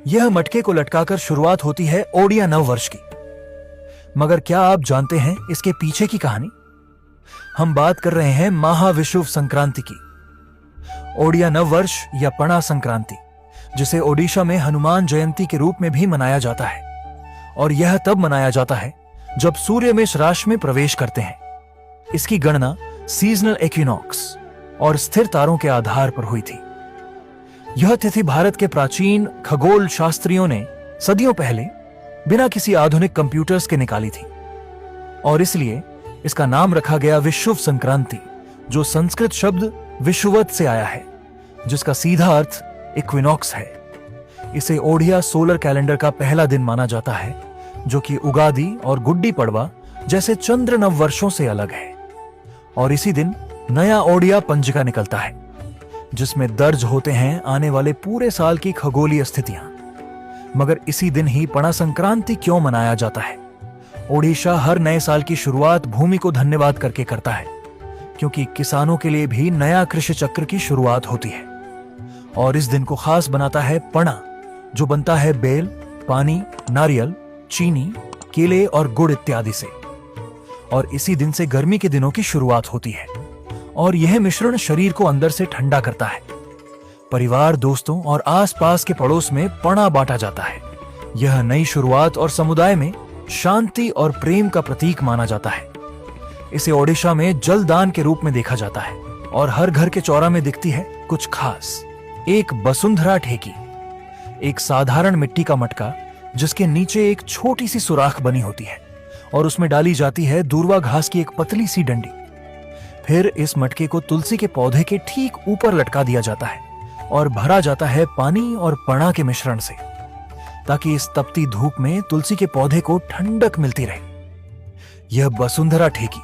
यह मटके को लटकाकर शुरुआत होती है ओडिया नव वर्ष की। मगर क्या आप जानते हैं इसके पीछे की कहानी? हम बात कर रहे हैं महाविषुव संक्रांति की। ओडिया नव वर्ष या पणा संक्रांति, जिसे ओडिशा में हनुमान जयंती के रूप में भी मनाया जाता है, और यह तब मनाया जाता है जब सूर्य मेष राशि में प्रवेश करते हैं। इसकी गणना सीजनल इक्विनॉक्स और स्थिर तारों के आधार पर हुई थी। यह तिथि भारत के प्राचीन खगोल शास्त्रियों ने सदियों पहले बिना किसी आधुनिक कंप्यूटर्स के निकाली थी, और इसलिए इसका नाम रखा गया विषुव संक्रांति, जो संस्कृत शब्द विषुवत से आया है, जिसका सीधा अर्थ इक्विनॉक्स है। इसे ओडिया सोलर कैलेंडर का पहला दिन माना जाता है, जो कि उगादि और गुड्डी पड़वा जैसे चंद्र नव वर्षों से अलग है। और इसी दिन नया ओडिया पंजिका निकलता है, जिसमें दर्ज होते हैं आने वाले पूरे साल की खगोलीय स्थितियां। मगर इसी दिन ही पणा संक्रांति क्यों मनाया जाता है? ओडिशा हर नए साल की शुरुआत भूमि को धन्यवाद करके करता है, क्योंकि किसानों के लिए भी नया कृषि चक्र की शुरुआत होती है। और इस दिन को खास बनाता है पणा, जो बनता है बेल, पानी, नारियल, चीनी, केले और गुड़ इत्यादि से। और इसी दिन से गर्मी के दिनों की शुरुआत होती है, और यह मिश्रण शरीर को अंदर से ठंडा करता है। परिवार, दोस्तों और आसपास के पड़ोस में पणा बांटा जाता है। यह नई शुरुआत और समुदाय में शांति और प्रेम का प्रतीक माना जाता है। इसे ओडिशा में जलदान के रूप में देखा जाता है, और हर घर के चौरा में दिखती है कुछ खास। एक वसुंधरा ठेकी, एक साधारण मिट्टी का मटका जिसके नीचे एक छोटी सी सुराख बनी होती है, और उसमें डाली जाती है दूर्वा घास की एक पतली सी डंडी। फिर इस मटके को तुलसी के पौधे के ठीक ऊपर लटका दिया जाता है और भरा जाता है पानी और पणा के मिश्रण से, ताकि इस तपती धूप में तुलसी के पौधे को ठंडक मिलती रहे। यह वसुंधरा ठेकी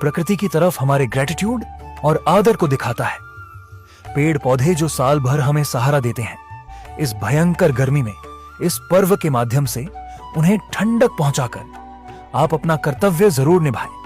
प्रकृति की तरफ हमारे ग्रेटिट्यूड और आदर को दिखाता है। पेड़ पौधे जो साल भर हमें सहारा देते हैं, इस भयंकर गर्मी में इस पर्व के माध्यम से उन्हें ठंडक पहुंचाकर आप अपना कर्तव्य जरूर निभाएं।